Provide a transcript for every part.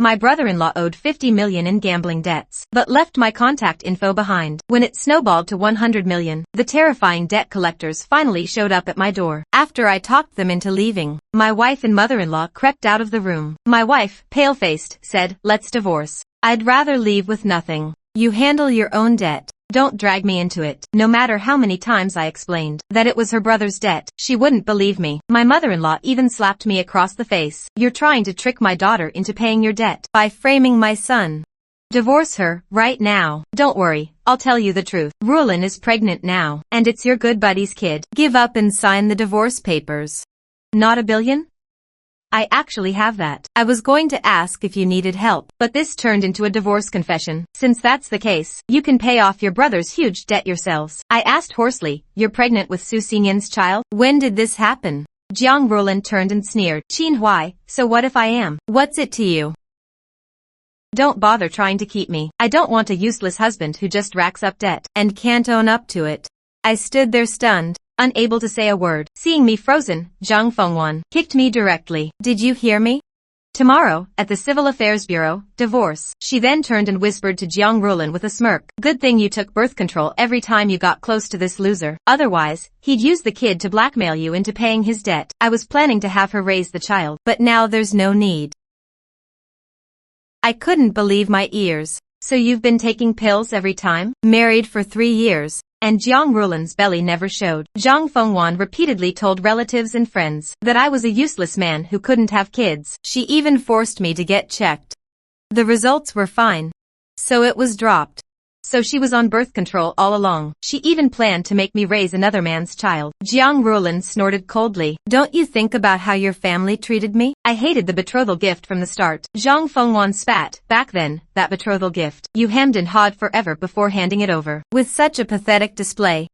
My brother-in-law owed 50 million in gambling debts, but left my contact info behind. When it snowballed to 100 million, the terrifying debt collectors finally showed up at my door. After I talked them into leaving, my wife and mother-in-law crept out of the room. My wife, pale-faced, said, "Let's divorce. I'd rather leave with nothing. You handle your own debt. Don't drag me into it." No matter how many times I explained that it was her brother's debt, she wouldn't believe me. My mother-in-law even slapped me across the face. "You're trying to trick my daughter into paying your debt by framing my son. Divorce her, right now. Don't worry, I'll tell you the truth. Rulin is pregnant now, and it's your good buddy's kid. Give up and sign the divorce papers." Not a billion? I actually have that. I was going to ask if you needed help, but this turned into a divorce confession. Since that's the case, you can pay off your brother's huge debt yourselves. I asked hoarsely, "You're pregnant with Su Xinyan's child? When did this happen?" Jiang Rulin turned and sneered. "Qin Huai, so what if I am? What's it to you? Don't bother trying to keep me. I don't want a useless husband who just racks up debt and can't own up to it." I stood there stunned, unable to say a word. Seeing me frozen, Zhang Fengwan kicked me directly. "Did you hear me? Tomorrow, at the Civil Affairs Bureau, divorce." She then turned and whispered to Jiang Rulin with a smirk. "Good thing you took birth control every time you got close to this loser. Otherwise, he'd use the kid to blackmail you into paying his debt. I was planning to have her raise the child, but now there's no need." I couldn't believe my ears. "So you've been taking pills every time? Married for 3 years. And Jiang Rulin's belly never showed." Zhang Fengwan repeatedly told relatives and friends that I was a useless man who couldn't have kids. She even forced me to get checked. The results were fine, so it was dropped. So she was on birth control all along. She even planned to make me raise another man's child. Jiang Rulin snorted coldly. "Don't you think about how your family treated me? I hated the betrothal gift from the start." Zhang Fengwan spat. "Back then, that betrothal gift, you hemmed and hawed forever before handing it over. With such a pathetic display.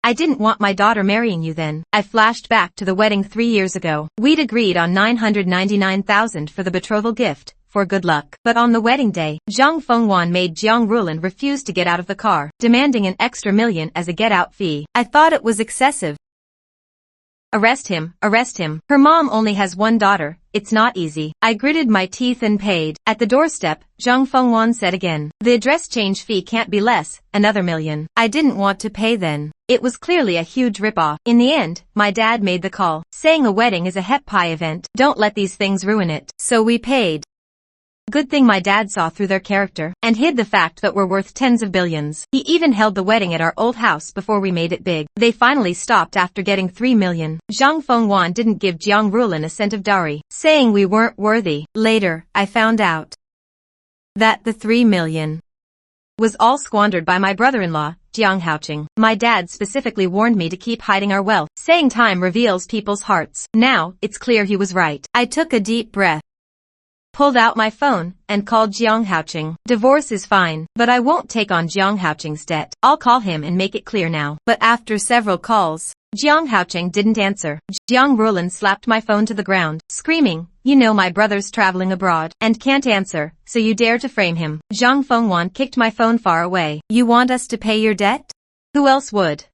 I didn't want my daughter marrying you then." I flashed back to the wedding 3 years ago. We'd agreed on 999,000 for the betrothal gift, for good luck. But on the wedding day, Zhang Fengwan made Jiang Rulin refuse to get out of the car, demanding an extra million as a get-out fee. I thought it was excessive. Arrest him, arrest him. Her mom only has one daughter. It's not easy." I gritted my teeth and paid. At the doorstep, Zhang Fengwan said again, "The address change fee can't be less, another million." I didn't want to pay then. It was clearly a huge ripoff. In the end, my dad made the call, saying a wedding is a hep pie event. Don't let these things ruin it. So we paid. Good thing my dad saw through their character and hid the fact that we're worth tens of billions. He even held the wedding at our old house before we made it big. They finally stopped after getting 3 million. Zhang Fengwan didn't give Jiang Rulin a cent of dowry, saying we weren't worthy. Later, I found out that the 3 million was all squandered by my brother-in-law, Jiang Haoqing. My dad specifically warned me to keep hiding our wealth, saying time reveals people's hearts. Now, it's clear he was right. I took a deep breath, pulled out my phone, and called Jiang Haoqing. "Divorce is fine, but I won't take on Jiang Haoqing's debt. I'll call him and make it clear now." But after several calls, Jiang Haoqing didn't answer. Jiang Rulin slapped my phone to the ground, screaming, "You know my brother's traveling abroad and can't answer, so you dare to frame him." Zhang Fengwan kicked my phone far away. "You want us to pay your debt? Who else would?"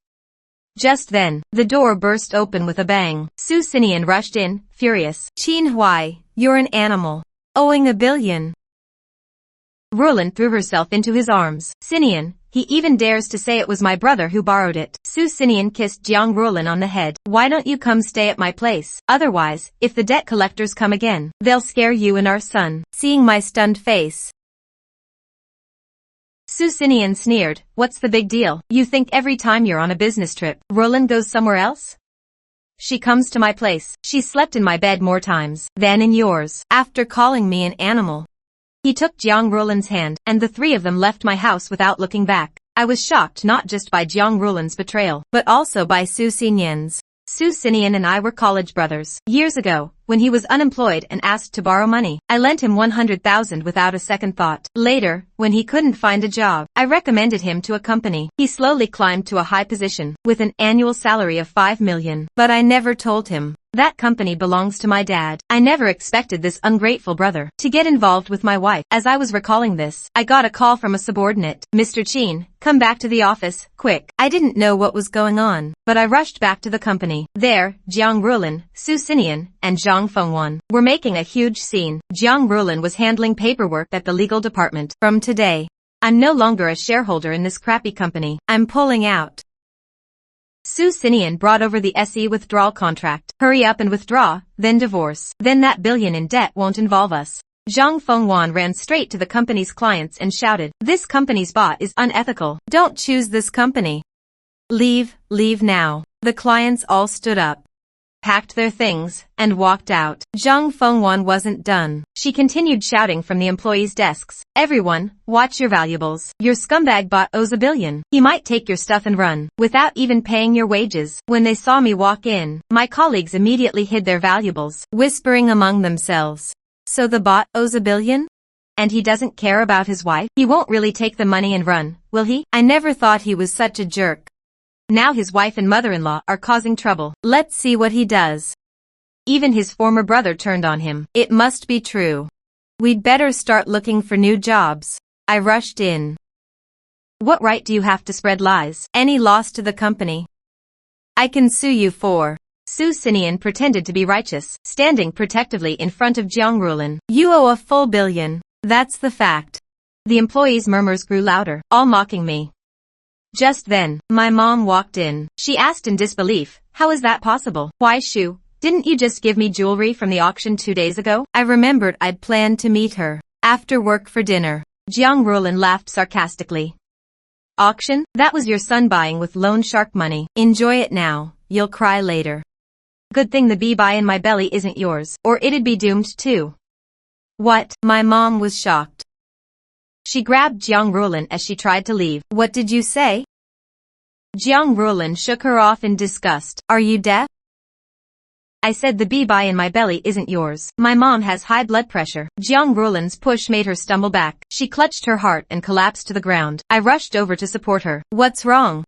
Just then, the door burst open with a bang. Su Xinyan rushed in, furious. "Qin Huai, you're an animal. Owing 1 billion. Rulin threw herself into his arms. "Xinyan, he even dares to say it was my brother who borrowed it." Su Xinyan kissed Jiang Rulin on the head. "Why don't you come stay at my place? Otherwise, if the debt collectors come again, they'll scare you and our son." Seeing my stunned face, Su Xinyan sneered. "What's the big deal? You think every time you're on a business trip, Rulin goes somewhere else? She comes to my place. She slept in my bed more times than in yours." After calling me an animal, he took Jiang Rulin's hand, and the 3 of them left my house without looking back. I was shocked not just by Jiang Rulin's betrayal, but also by Su Xinyan's. Su Xinyan and I were college brothers. Years ago, when he was unemployed and asked to borrow money, I lent him 100,000 without a second thought. Later, when he couldn't find a job, I recommended him to a company. He slowly climbed to a high position, with an annual salary of 5 million. But I never told him That company belongs to my dad. I never expected this ungrateful brother to get involved with my wife. As I was recalling this, I got a call from a subordinate. Mr. Chin, come back to the office, quick. I didn't know what was going on, but I rushed back to the company. There, Jiang Rulin, Su Xinian, and Zhang Fengwan were making a huge scene. Jiang Rulin was handling paperwork at the legal department. From today, I'm no longer a shareholder in this crappy company. I'm pulling out. Su Xinian brought over the SE withdrawal contract. Hurry up and withdraw, then divorce. Then that billion in debt won't involve us. Zhang Fengwan ran straight to the company's clients and shouted, "This company's bot is unethical. Don't choose this company. Leave now." The clients all stood up, packed their things, and walked out. Zhang Fengwan wasn't done. She continued shouting from the employees' desks, "Everyone, watch your valuables. Your scumbag bot owes $1 billion. He might take your stuff and run, without even paying your wages." When they saw me walk in, my colleagues immediately hid their valuables, whispering among themselves, "So the bot owes $1 billion? And he doesn't care about his wife? He won't really take the money and run, will he? I never thought he was such a jerk. Now his wife and mother-in-law are causing trouble. Let's see what he does." Even his former brother turned on him. It must be true. We'd better start looking for new jobs. I rushed in. "What right do you have to spread lies? Any loss to the company? I can sue you for." Su Xinian pretended to be righteous, standing protectively in front of Jiang Rulin. "You owe a full $1 billion. That's the fact." The employees' murmurs grew louder, all mocking me. Just then, my mom walked in. She asked in disbelief, "How is that possible? Why, Shu, didn't you just give me jewelry from the auction 2 days ago?" I remembered I'd planned to meet her after work for dinner. Jiang Rulin laughed sarcastically. "Auction? That was your son buying with loan shark money. Enjoy it now, you'll cry later. Good thing the bee in my belly isn't yours, or it'd be doomed too." "What?" My mom was shocked. She grabbed Jiang Rulin as she tried to leave. "What did you say?" Jiang Rulin shook her off in disgust. "Are you deaf?" "I said the bee in my belly isn't yours. My mom has high blood pressure." Jiang Rulin's push made her stumble back. She clutched her heart and collapsed to the ground. I rushed over to support her. "What's wrong?"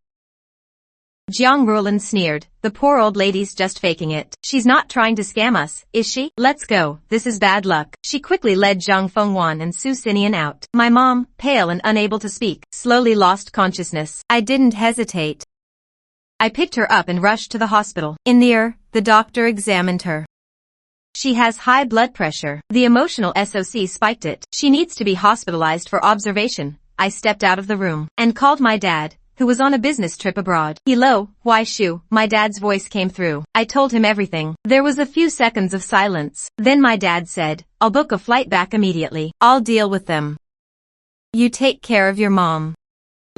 Jiang Rulin sneered. "The poor old lady's just faking it. She's not trying to scam us, is she? Let's go. This is bad luck." She quickly led Zhang Fengwan and Su Xinian out. My mom, pale and unable to speak, slowly lost consciousness. I didn't hesitate. I picked her up and rushed to the hospital. In the doctor examined her. She has high blood pressure. The emotional SOC spiked it. She needs to be hospitalized for observation. I stepped out of the room and called my dad, who was on a business trip abroad. "Hello, why Shu?" My dad's voice came through. I told him everything. There was a few seconds of silence. Then my dad said, "I'll book a flight back immediately. I'll deal with them. You take care of your mom.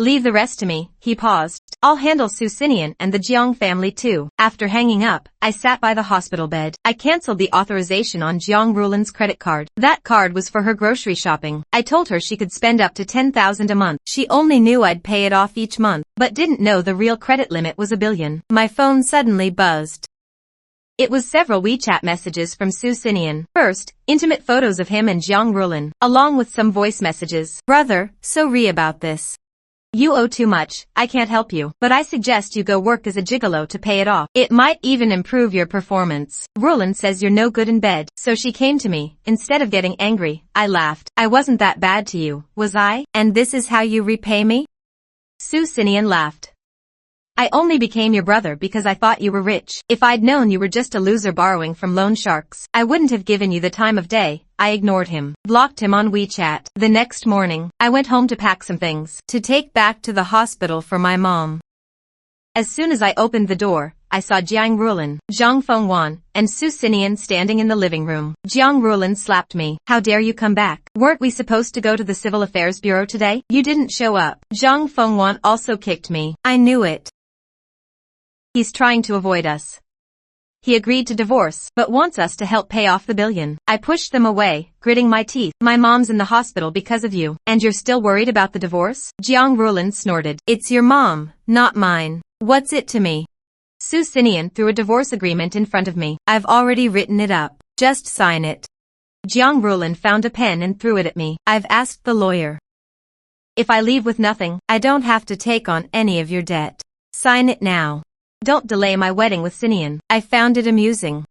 Leave the rest to me." He paused. "I'll handle Su Xinian and the Jiang family too." After hanging up, I sat by the hospital bed. I canceled the authorization on Jiang Rulin's credit card. That card was for her grocery shopping. I told her she could spend up to 10,000 a month. She only knew I'd pay it off each month, but didn't know the real credit limit was $1 billion. My phone suddenly buzzed. It was several WeChat messages from Su Xinian. First, intimate photos of him and Jiang Rulin, along with some voice messages. "Brother, sorry about this. You owe too much. I can't help you, but I suggest you go work as a gigolo to pay it off. It might even improve your performance. Rulin says you're no good in bed." So she came to me. Instead of getting angry, I laughed. "I wasn't that bad to you, was I? And this is how you repay me?" Su Xinian laughed. "I only became your brother because I thought you were rich. If I'd known you were just a loser borrowing from loan sharks, I wouldn't have given you the time of day." I ignored him, blocked him on WeChat. The next morning, I went home to pack some things to take back to the hospital for my mom. As soon as I opened the door, I saw Jiang Rulin, Zhang Fengwan, and Su Xinian standing in the living room. Jiang Rulin slapped me. "How dare you come back? Weren't we supposed to go to the Civil Affairs Bureau today? You didn't show up." Zhang Fengwan also kicked me. "I knew it. He's trying to avoid us. He agreed to divorce, but wants us to help pay off the $1 billion. I pushed them away, gritting my teeth. "My mom's in the hospital because of you, and you're still worried about the divorce?" Jiang Rulin snorted. "It's your mom, not mine. What's it to me?" Su Xinian threw a divorce agreement in front of me. "I've already written it up. Just sign it." Jiang Rulin found a pen and threw it at me. "I've asked the lawyer. If I leave with nothing, I don't have to take on any of your debt. Sign it now. Don't delay my wedding with Xinian." I found it amusing.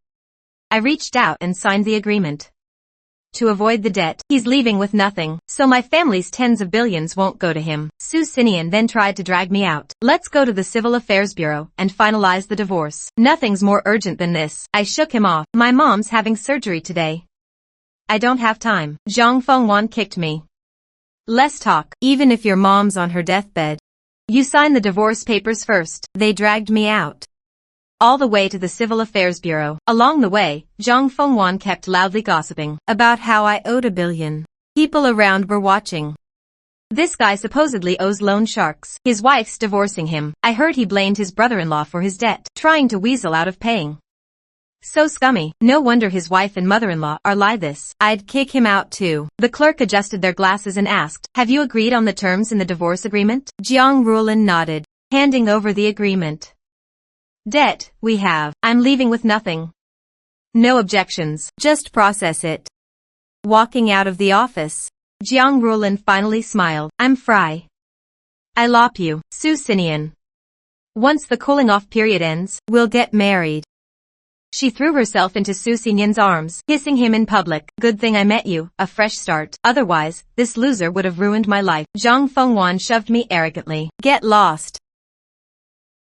I reached out and signed the agreement. To avoid the debt, he's leaving with nothing, so my family's tens of billions won't go to him. Su Sinian then tried to drag me out. Let's go to the Civil Affairs Bureau and finalize the divorce. Nothing's more urgent than this. I shook him off. My mom's having surgery today. I don't have time. Zhang Fengwan kicked me. Less talk, even if your mom's on her deathbed. You sign the divorce papers first. They dragged me out. All the way to the Civil Affairs Bureau. Along the way, Zhang Fengwan kept loudly gossiping about how I owed $1 billion. People around were watching. This guy supposedly owes loan sharks. His wife's divorcing him. I heard he blamed his brother-in-law for his debt, trying to weasel out of paying. So scummy. No wonder his wife and mother-in-law are like this. I'd kick him out too. The clerk adjusted their glasses and asked, have you agreed on the terms in the divorce agreement? Jiang Rulin nodded, handing over the agreement. Debt, we have. I'm leaving with nothing. No objections. Just process it. Walking out of the office, Jiang Rulin finally smiled. I'm Fry. I lop you, Su Sinian. Once the cooling-off period ends, we'll get married. She threw herself into Su Sinian's arms, kissing him in public. Good thing I met you, a fresh start. Otherwise, this loser would have ruined my life. Zhang Fengwan shoved me arrogantly. Get lost.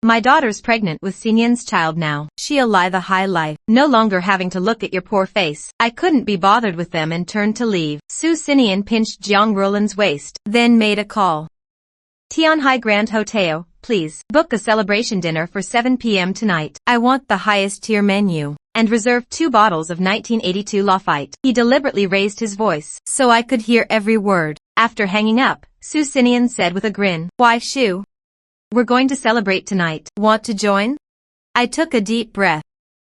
My daughter's pregnant with Xinyan's child now. She'll lie the high life, no longer having to look at your poor face. I couldn't be bothered with them and turned to leave. Su Sinian pinched Jiang Rulin's waist, then made a call. Tianhai Grand Hotel, please, book a celebration dinner for 7 p.m. tonight. I want the highest tier menu. And reserve 2 bottles of 1982 Lafite. He deliberately raised his voice, so I could hear every word. After hanging up, Su Sinian said with a grin, why Shu? We're going to celebrate tonight. Want to join? I took a deep breath,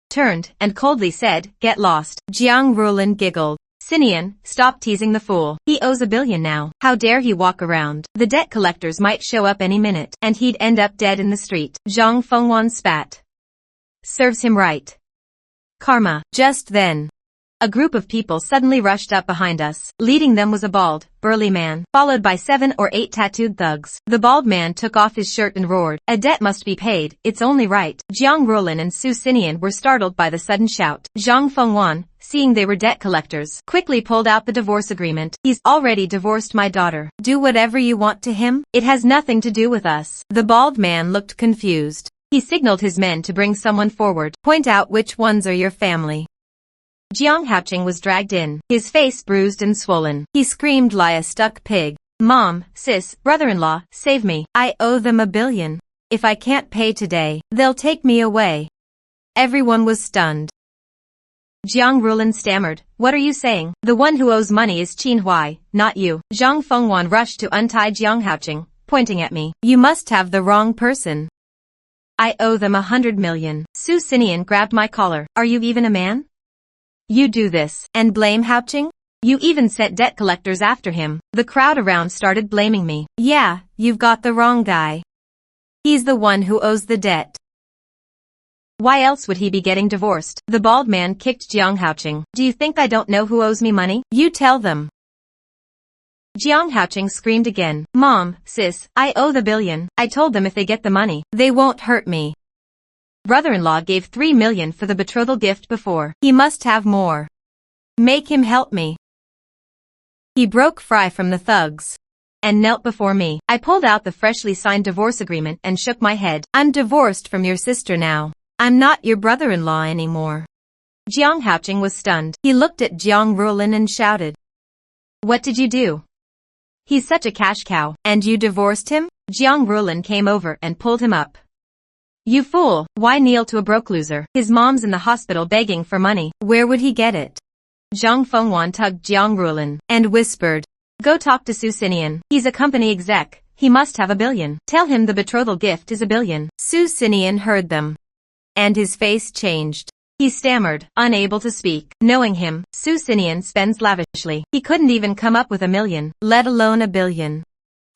turned, and coldly said, get lost. Jiang Rulin giggled. Sinian, stop teasing the fool. He owes $1 billion now. How dare he walk around? The debt collectors might show up any minute, and he'd end up dead in the street. Zhang Fengwan spat. Serves him right. Karma. Just then, a group of people suddenly rushed up behind us. Leading them was a bald, burly man, followed by 7 or 8 tattooed thugs. The bald man took off his shirt and roared, a debt must be paid, it's only right. Jiang Rulin and Su Sinian were startled by the sudden shout. Zhang Fengwan, seeing they were debt collectors, quickly pulled out the divorce agreement. He's already divorced my daughter. Do whatever you want to him. It has nothing to do with us. The bald man looked confused. He signaled his men to bring someone forward. Point out which ones are your family. Jiang Haoqing was dragged in, his face bruised and swollen. He screamed like a stuck pig. Mom, sis, brother-in-law, save me. I owe them $1 billion. If I can't pay today, they'll take me away. Everyone was stunned. Jiang Rulin stammered, what are you saying? The one who owes money is Qin Huai, not you. Zhang Fengwan rushed to untie Jiang Haoqing, pointing at me. You must have the wrong person. I owe them $100 million. Su Sinian grabbed my collar. Are you even a man? You do this, and blame Haoqing? You even sent debt collectors after him. The crowd around started blaming me. Yeah, you've got the wrong guy. He's the one who owes the debt. Why else would he be getting divorced? The bald man kicked Jiang Haoqing. Do you think I don't know who owes me money? You tell them. Jiang Haoqing screamed again. Mom, sis, I owe the $1 billion. I told them if they get the money, they won't hurt me. Brother-in-law gave $3 million for the betrothal gift before. He must have more. Make him help me. He broke Fry from the thugs and knelt before me. I pulled out the freshly signed divorce agreement and shook my head. I'm divorced from your sister now. I'm not your brother-in-law anymore. Jiang Haoqing was stunned. He looked at Jiang Rulin and shouted. What did you do? He's such a cash cow. And you divorced him? Jiang Rulin came over and pulled him up. You fool, why kneel to a broke loser? His mom's in the hospital begging for money. Where would he get it? Zhang Fengwan tugged Jiang Rulin and whispered. Go talk to Su Sinian. He's a company exec. He must have $1 billion. Tell him the betrothal gift is $1 billion. Su Sinian heard them. And his face changed. He stammered, unable to speak. Knowing him, Su Sinian spends lavishly. He couldn't even come up with $1 million, let alone $1 billion.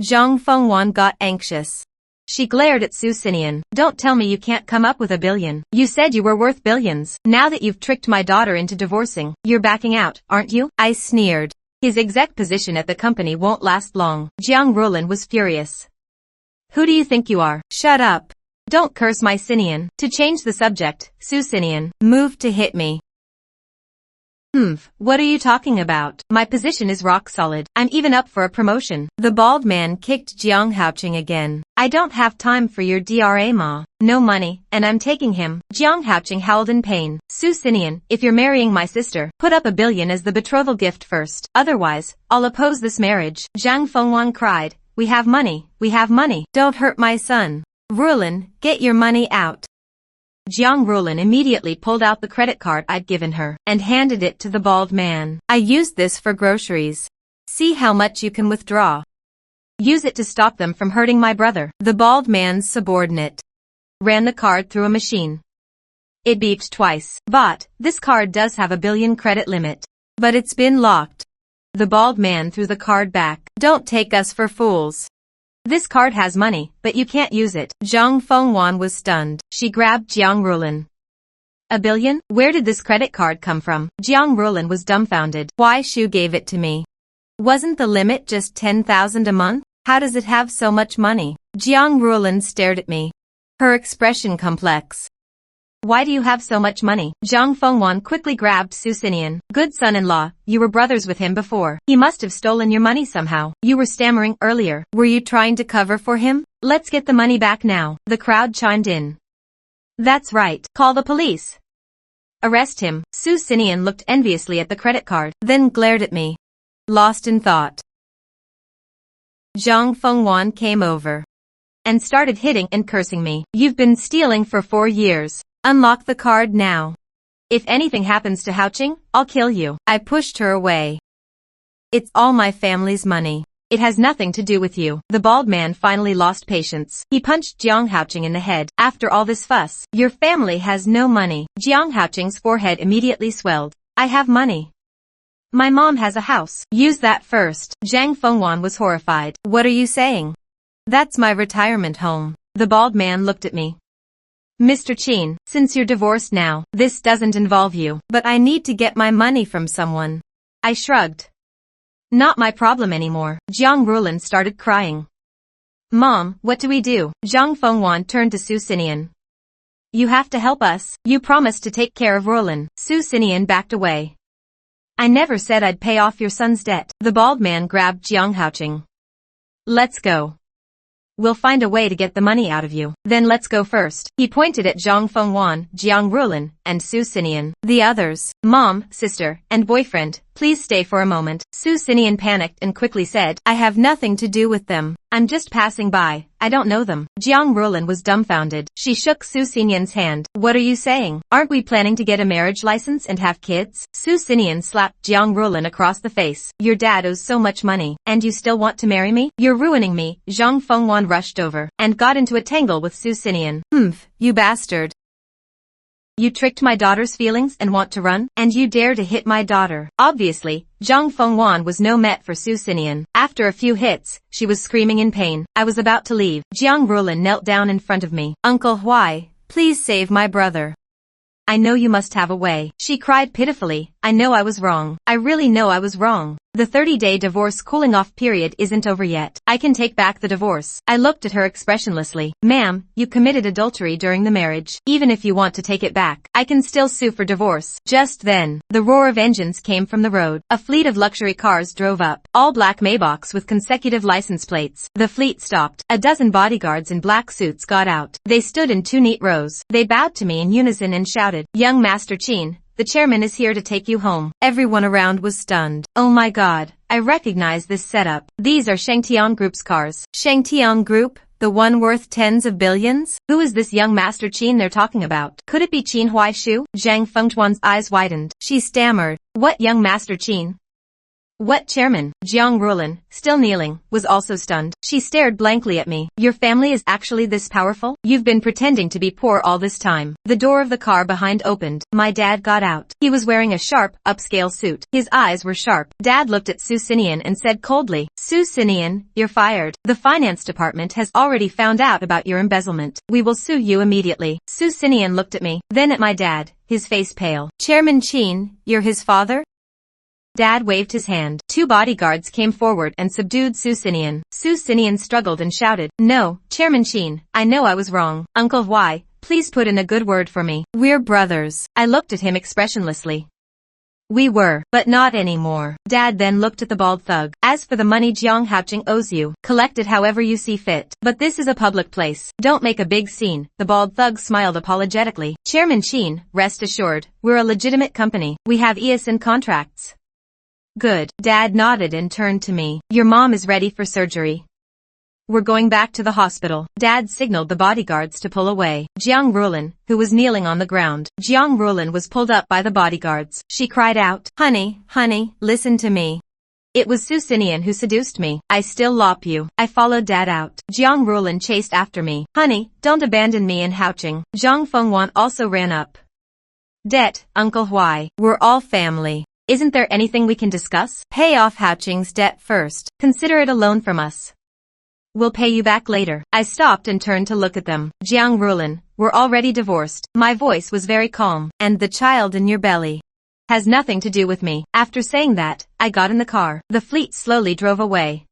Zhang Fengwan got anxious. She glared at Su Sinian. Don't tell me you can't come up with $1 billion. You said you were worth billions. Now that you've tricked my daughter into divorcing, you're backing out, aren't you? I sneered. His exec position at the company won't last long. Jiang Rulin was furious. Who do you think you are? Shut up. Don't curse my Sinian. To change the subject, Su Sinian moved to hit me. What are you talking about? My position is rock solid. I'm even up for a promotion. The bald man kicked Jiang Haoqing again. I don't have time for your DRA ma. No money, and I'm taking him. Jiang Haoqing howled in pain. Su Sinian, if you're marrying my sister, put up $1 billion as the betrothal gift first. Otherwise, I'll oppose this marriage. Zhang Fengwan cried. We have money. We have money. Don't hurt my son. Rulin, get your money out. Jiang Rulin immediately pulled out the credit card I'd given her and handed it to the bald man. I used this for groceries. See how much you can withdraw. Use it to stop them from hurting my brother. The bald man's subordinate ran the card through a machine. It beeped twice. But, this card does have $1 billion credit limit. But it's been locked. The bald man threw the card back. Don't take us for fools. This card has money, but you can't use it. Zhang Fengwan was stunned. She grabbed Jiang Rulin. $1 billion? Where did this credit card come from? Jiang Rulin was dumbfounded. Why Shu gave it to me? Wasn't the limit just 10,000 a month? How does it have so much money? Jiang Rulin stared at me. Her expression complex. Why do you have so much money? Zhang Fengwan quickly grabbed Su Sinian. Good son-in-law, you were brothers with him before. He must have stolen your money somehow. You were stammering earlier. Were you trying to cover for him? Let's get the money back now. The crowd chimed in. That's right. Call the police. Arrest him. Su Sinian looked enviously at the credit card, then glared at me. Lost in thought. Zhang Fengwan came over and started hitting and cursing me. You've been stealing for 4 years. Unlock the card now. If anything happens to Haoqing, I'll kill you. I pushed her away. It's all my family's money. It has nothing to do with you. The bald man finally lost patience. He punched Jiang Haoqing in the head. After all this fuss, your family has no money. Jiang Haoqing's forehead immediately swelled. I have money. My mom has a house. Use that first. Zhang Fengwan was horrified. What are you saying? That's my retirement home. The bald man looked at me. Mr. Qin, since you're divorced now, this doesn't involve you. But I need to get my money from someone. I shrugged. Not my problem anymore. Jiang Rulin started crying. Mom, what do we do? Zhang Fengwan turned to Su Sinian. You have to help us. You promised to take care of Rulin. Su Sinian backed away. I never said I'd pay off your son's debt. The bald man grabbed Jiang Haoqing. Let's go. We'll find a way to get the money out of you. Then let's go first. He pointed at Zhang Fengwan, Jiang Rulin, and Su Sinian. The others, mom, sister, and boyfriend, please stay for a moment. Su Sinian panicked and quickly said, I have nothing to do with them. I'm just passing by. I don't know them. Jiang Rulin was dumbfounded. She shook Su Sinian's hand. What are you saying? Aren't we planning to get a marriage license and have kids? Su Sinian slapped Jiang Rulin across the face. Your dad owes so much money, and you still want to marry me? You're ruining me. Zhang Fengwan rushed over and got into a tangle with Su Sinian. You bastard. You tricked my daughter's feelings and want to run? And you dare to hit my daughter? Obviously, Zhang Fengwan was no match for Su Sinian. After a few hits, she was screaming in pain. I was about to leave. Jiang Rulin knelt down in front of me. Uncle Huai, please save my brother. I know you must have a way. She cried pitifully. I know I was wrong. I really know I was wrong. The 30-day divorce cooling-off period isn't over yet. I can take back the divorce. I looked at her expressionlessly. Ma'am, you committed adultery during the marriage. Even if you want to take it back, I can still sue for divorce. Just then, the roar of engines came from the road. A fleet of luxury cars drove up, all black Maybachs with consecutive license plates. The fleet stopped. A dozen bodyguards in black suits got out. They stood in 2 neat rows. They bowed to me in unison and shouted, Young Master Qin, the chairman is here to take you home. Everyone around was stunned. Oh my god, I recognize this setup. These are Shangtian Group's cars. Shangtian Group? The one worth tens of billions? Who is this young Master Qin they're talking about? Could it be Qin Huaishu? Zhang Fengtuan's eyes widened. She stammered. What young Master Qin? What chairman? Jiang Rulin, still kneeling, was also stunned. She stared blankly at me. Your family is actually this powerful? You've been pretending to be poor all this time. The door of the car behind opened. My dad got out. He was wearing a sharp, upscale suit. His eyes were sharp. Dad looked at Su Sinian and said coldly, Su Sinian, you're fired. The finance department has already found out about your embezzlement. We will sue you immediately. Su Sinian looked at me, then at my dad, his face pale. Chairman Qin, you're his father? Dad waved his hand. 2 bodyguards came forward and subdued Su Sinian. Su Sinian struggled and shouted, No, Chairman Qin, I know I was wrong. Uncle Huai, please put in a good word for me. We're brothers. I looked at him expressionlessly. We were, but not anymore. Dad then looked at the bald thug. As for the money Jiang Haoqing owes you, collect it however you see fit. But this is a public place. Don't make a big scene. The bald thug smiled apologetically. Chairman Qin, rest assured, we're a legitimate company. We have ESN contracts. Good. Dad nodded and turned to me. Your mom is ready for surgery. We're going back to the hospital. Dad signaled the bodyguards to pull away. Jiang Rulin, who was kneeling on the ground. Jiang Rulin was pulled up by the bodyguards. She cried out, honey, listen to me. It was Su Xinian who seduced me. I still lop you. I followed Dad out. Jiang Rulin chased after me. Honey, don't abandon me and Haoqing. Zhang Fengwan also ran up. Debt, Uncle Huai. We're all family. Isn't there anything we can discuss? Pay off Haoqing's debt first. Consider it a loan from us. We'll pay you back later. I stopped and turned to look at them. Jiang Rulin, we're already divorced. My voice was very calm. And the child in your belly has nothing to do with me. After saying that, I got in the car. The fleet slowly drove away.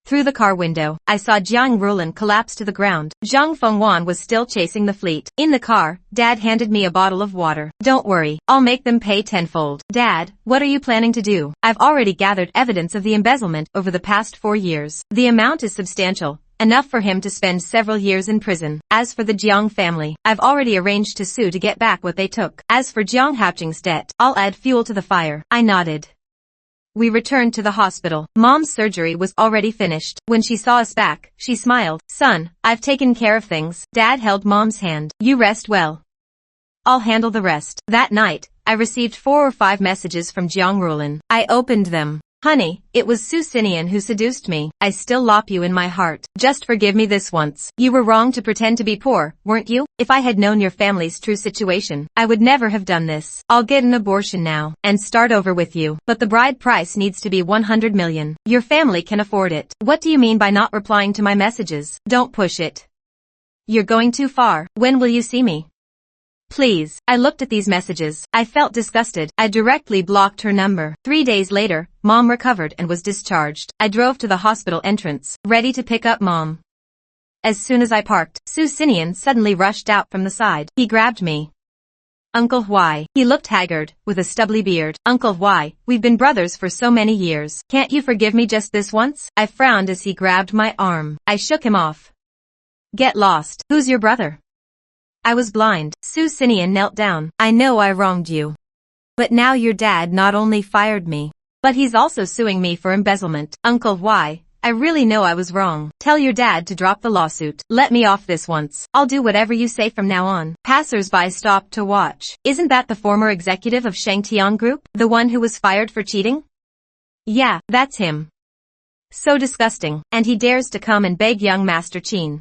Through the car window, I saw Jiang Rulin collapse to the ground. Zhang Fengwan was still chasing the fleet. In the car, Dad handed me a bottle of water. Don't worry, I'll make them pay tenfold. Dad, what are you planning to do? I've already gathered evidence of the embezzlement over the past 4 years. The amount is substantial, enough for him to spend several years in prison. As for the Jiang family, I've already arranged to sue to get back what they took. As for Jiang Haoqing's debt, I'll add fuel to the fire. I nodded. We returned to the hospital. Mom's surgery was already finished. When she saw us back, she smiled. Son, I've taken care of things. Dad held Mom's hand. You rest well. I'll handle the rest. That night, I received 4 or 5 messages from Jiang Rulin. I opened them. Honey, it was Su Xinian who seduced me. I still lop you in my heart. Just forgive me this once. You were wrong to pretend to be poor, weren't you? If I had known your family's true situation, I would never have done this. I'll get an abortion now and start over with you. But the bride price needs to be 100 million. Your family can afford it. What do you mean by not replying to my messages? Don't push it. You're going too far. When will you see me? Please. I looked at these messages. I felt disgusted. I directly blocked her number. 3 days later, Mom recovered and was discharged. I drove to the hospital entrance, ready to pick up Mom. As soon as I parked, Su Xinian suddenly rushed out from the side. He grabbed me. Uncle Huai. He looked haggard, with a stubbly beard. Uncle Huai, we've been brothers for so many years. Can't you forgive me just this once? I frowned as he grabbed my arm. I shook him off. Get lost. Who's your brother? I was blind. Su Xinian knelt down. I know I wronged you. But now your dad not only fired me, but he's also suing me for embezzlement. Uncle Huai, I really know I was wrong. Tell your dad to drop the lawsuit. Let me off this once. I'll do whatever you say from now on. Passers-by stopped to watch. Isn't that the former executive of Shangtian Group? The one who was fired for cheating? Yeah, that's him. So disgusting. And he dares to come and beg young Master Qin.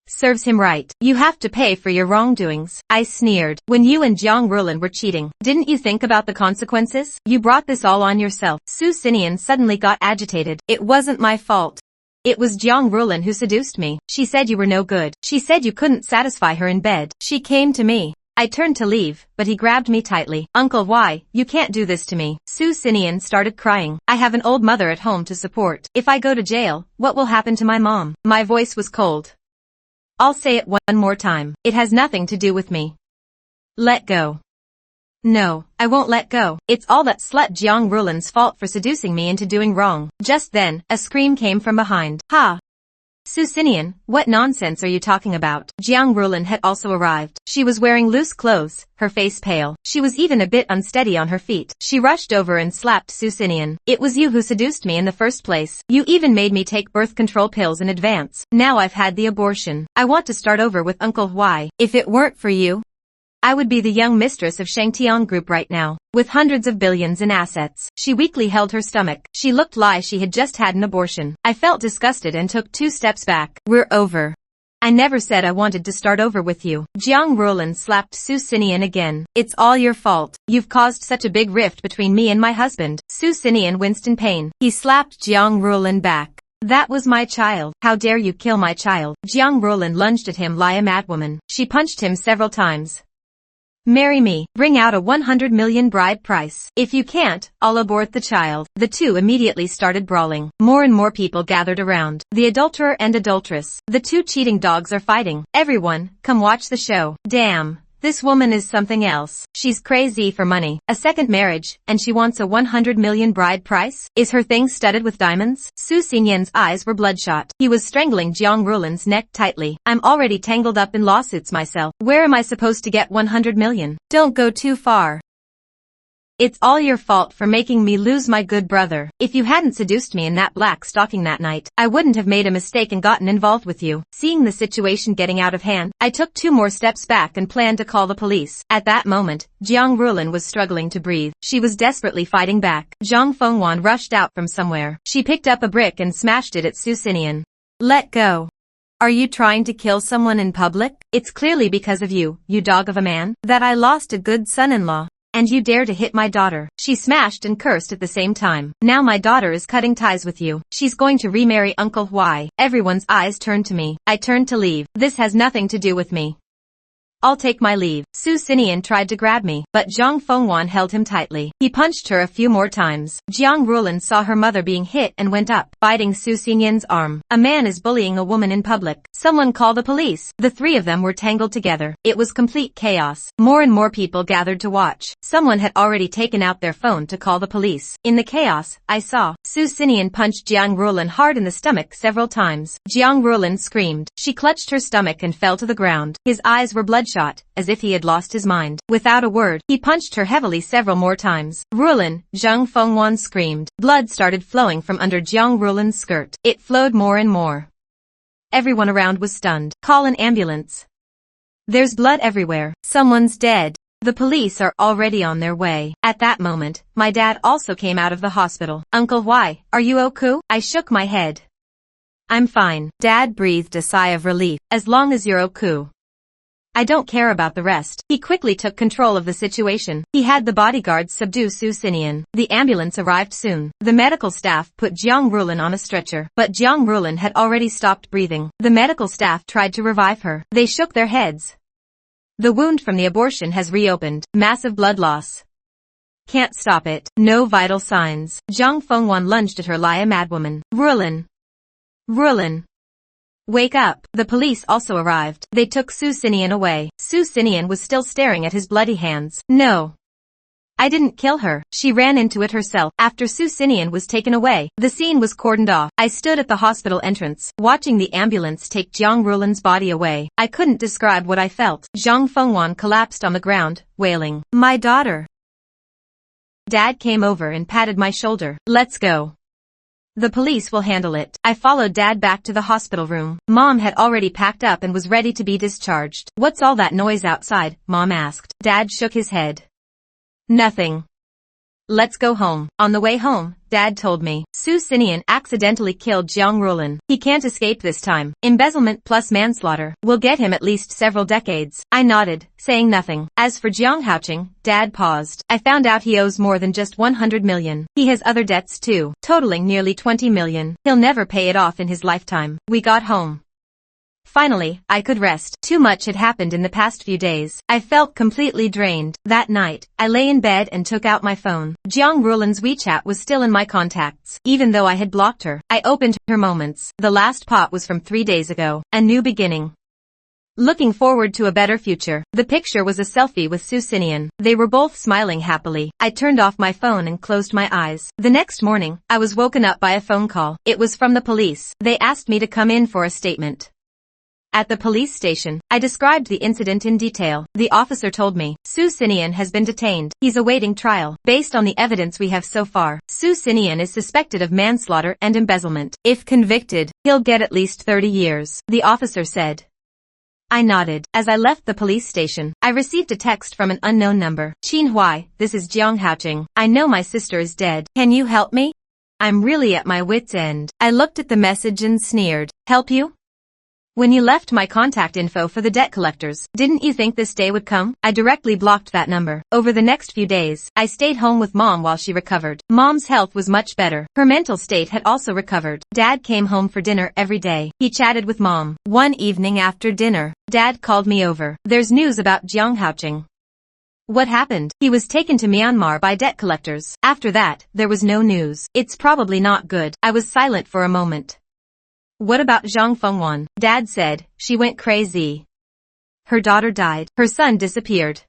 Serves him right. You have to pay for your wrongdoings. I sneered. When you and Jiang Rulin were cheating, didn't you think about the consequences? You brought this all on yourself. Su Xinian suddenly got agitated. It wasn't my fault. It was Jiang Rulin who seduced me. She said you were no good. She said you couldn't satisfy her in bed. She came to me. I turned to leave, but he grabbed me tightly. Uncle Huai, you can't do this to me. Su Xinian started crying. I have an old mother at home to support. If I go to jail, what will happen to my mom? My voice was cold. I'll say it one more time. It has nothing to do with me. Let go. No, I won't let go. It's all that slut Jiang Rulin's fault for seducing me into doing wrong. Just then, a scream came from behind. Ha! Su Xinian, what nonsense are you talking about? Jiang Rulin had also arrived. She was wearing loose clothes, her face pale. She was even a bit unsteady on her feet. She rushed over and slapped Su Xinian. It was you who seduced me in the first place. You even made me take birth control pills in advance. Now I've had the abortion. I want to start over with Uncle Huai. If it weren't for you, I would be the young mistress of Shangtian Group right now, with hundreds of billions in assets. She weakly held her stomach. She looked like she had just had an abortion. I felt disgusted and took 2 steps back. We're over. I never said I wanted to start over with you. Jiang Rulin slapped Su Xinian again. It's all your fault. You've caused such a big rift between me and my husband. Su Xinian winced in pain. He slapped Jiang Rulin back. That was my child. How dare you kill my child? Jiang Rulin lunged at him like a madwoman. She punched him several times. Marry me. Bring out a 100 million bride price. If you can't, I'll abort the child. The two immediately started brawling. More and more people gathered around. The adulterer and adulteress. The two cheating dogs are fighting. Everyone, come watch the show. Damn. This woman is something else. She's crazy for money, a second marriage, and she wants a 100 million bride price? Is her thing studded with diamonds? Su Xinyan's eyes were bloodshot. He was strangling Jiang Rulin's neck tightly. I'm already tangled up in lawsuits myself. Where am I supposed to get 100 million? Don't go too far. It's all your fault for making me lose my good brother. If you hadn't seduced me in that black stocking that night, I wouldn't have made a mistake and gotten involved with you. Seeing the situation getting out of hand, I took 2 more steps back and planned to call the police. At that moment, Jiang Rulin was struggling to breathe. She was desperately fighting back. Zhang Fengwan rushed out from somewhere. She picked up a brick and smashed it at Su Xinyan. Let go. Are you trying to kill someone in public? It's clearly because of you, you dog of a man, that I lost a good son-in-law. And you dare to hit my daughter. She smashed and cursed at the same time. Now my daughter is cutting ties with you. She's going to remarry Uncle Huai. Everyone's eyes turned to me. I turned to leave. This has nothing to do with me. I'll take my leave. Su Xinyan tried to grab me, but Zhang Fengwan held him tightly. He punched her a few more times. Jiang Rulin saw her mother being hit and went up, biting Su Xinyan's arm. A man is bullying a woman in public. Someone call the police. The 3 of them were tangled together. It was complete chaos. More and more people gathered to watch. Someone had already taken out their phone to call the police. In the chaos, I saw Su Xinyan punched Jiang Rulin hard in the stomach several times. Jiang Rulin screamed. She clutched her stomach and fell to the ground. His eyes were bloodshot, as if he had lost his mind. Without a word, he punched her heavily several more times. Rulin, Zhang Fengwan screamed. Blood started flowing from under Jiang Rulin's skirt. It flowed more and more. Everyone around was stunned. Call an ambulance. There's blood everywhere. Someone's dead. The police are already on their way. At that moment, my dad also came out of the hospital. Uncle Huai, are you okay? I shook my head. I'm fine. Dad breathed a sigh of relief. As long as you're okay. I don't care about the rest. He quickly took control of the situation. He had the bodyguards subdue Su Xinyan. The ambulance arrived soon. The medical staff put Jiang Rulin on a stretcher, but Jiang Rulin had already stopped breathing. The medical staff tried to revive her. They shook their heads. The wound from the abortion has reopened. Massive blood loss. Can't stop it. No vital signs. Zhang Fengwan lunged at her like a madwoman. Rulin. Rulin. Wake up. The police also arrived. They took Su Xinyan away. Su Xinyan was still staring at his bloody hands. No. I didn't kill her. She ran into it herself. After Su Xinyan was taken away, the scene was cordoned off. I stood at the hospital entrance, watching the ambulance take Jiang Rulin's body away. I couldn't describe what I felt. Zhang Fengwan collapsed on the ground, wailing. My daughter. Dad came over and patted my shoulder. Let's go. The police will handle it. I followed Dad back to the hospital room. Mom had already packed up and was ready to be discharged. What's all that noise outside? Mom asked. Dad shook his head. Nothing. Let's go home. On the way home, Dad told me, Su Xinyan accidentally killed Jiang Rulin. He can't escape this time. Embezzlement plus manslaughter will get him at least several decades. I nodded, saying nothing. As for Jiang Haoqing, Dad paused. I found out he owes more than just 100 million. He has other debts too, totaling nearly 20 million. He'll never pay it off in his lifetime. We got home. Finally, I could rest. Too much had happened in the past few days. I felt completely drained. That night, I lay in bed and took out my phone. Jiang Rulin's WeChat was still in my contacts. Even though I had blocked her, I opened her moments. The last pot was from 3 days ago. A new beginning. Looking forward to a better future. The picture was a selfie with Su Xinyan. They were both smiling happily. I turned off my phone and closed my eyes. The next morning, I was woken up by a phone call. It was from the police. They asked me to come in for a statement. At the police station, I described the incident in detail. The officer told me, Su Xinyan has been detained. He's awaiting trial. Based on the evidence we have so far, Su Xinyan is suspected of manslaughter and embezzlement. If convicted, he'll get at least 30 years, the officer said. I nodded. As I left the police station, I received a text from an unknown number. Qin Huai, this is Jiang Haoqing. I know my sister is dead. Can you help me? I'm really at my wit's end. I looked at the message and sneered. Help you? When you left my contact info for the debt collectors, didn't you think this day would come? I directly blocked that number. Over the next few days, I stayed home with Mom while she recovered. Mom's health was much better. Her mental state had also recovered. Dad came home for dinner every day. He chatted with Mom. One evening after dinner, Dad called me over. There's news about Jiang Haoqing. What happened? He was taken to Myanmar by debt collectors. After that, there was no news. It's probably not good. I was silent for a moment. What about Zhang Fengwan? Dad said, she went crazy. Her daughter died. Her son disappeared.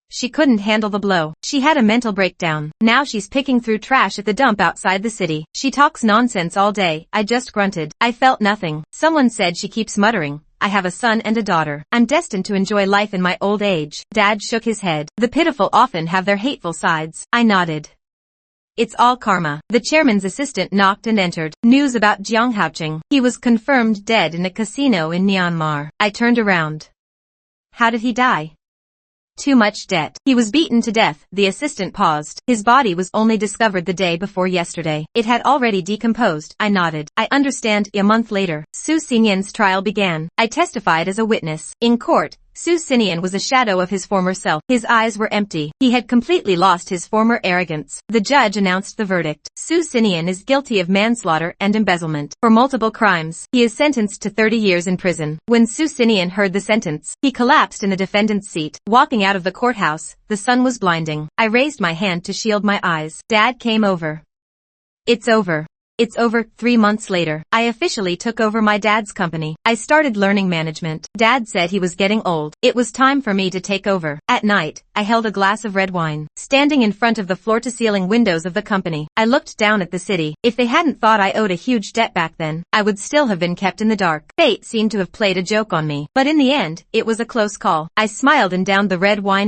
She couldn't handle the blow. She had a mental breakdown. Now she's picking through trash at the dump outside the city. She talks nonsense all day. I just grunted. I felt nothing. Someone said she keeps muttering. I have a son and a daughter. I'm destined to enjoy life in my old age. Dad shook his head. The pitiful often have their hateful sides. I nodded. It's all karma. The chairman's assistant knocked and entered. News about Jiang Haoqing. He was confirmed dead in a casino in Myanmar. I turned around. How did he die? Too much debt. He was beaten to death. The assistant paused. His body was only discovered the day before yesterday. It had already decomposed. I nodded. I understand. A month later, Su Xinyan's trial began. I testified as a witness. In court, Su Xinyan was a shadow of his former self. His eyes were empty. He had completely lost his former arrogance. The judge announced the verdict. Su Xinyan is guilty of manslaughter and embezzlement. For multiple crimes, he is sentenced to 30 years in prison. When Su Xinyan heard the sentence, he collapsed in the defendant's seat. Walking out of the courthouse, the sun was blinding. I raised my hand to shield my eyes. Dad came over. It's over. It's over. 3 months later, I officially took over my dad's company. I started learning management. Dad said he was getting old. It was time for me to take over. At night, I held a glass of red wine, standing in front of the floor-to-ceiling windows of the company. I looked down at the city. If they hadn't thought I owed a huge debt back then, I would still have been kept in the dark. Fate seemed to have played a joke on me. But in the end, it was a close call. I smiled and downed the red wine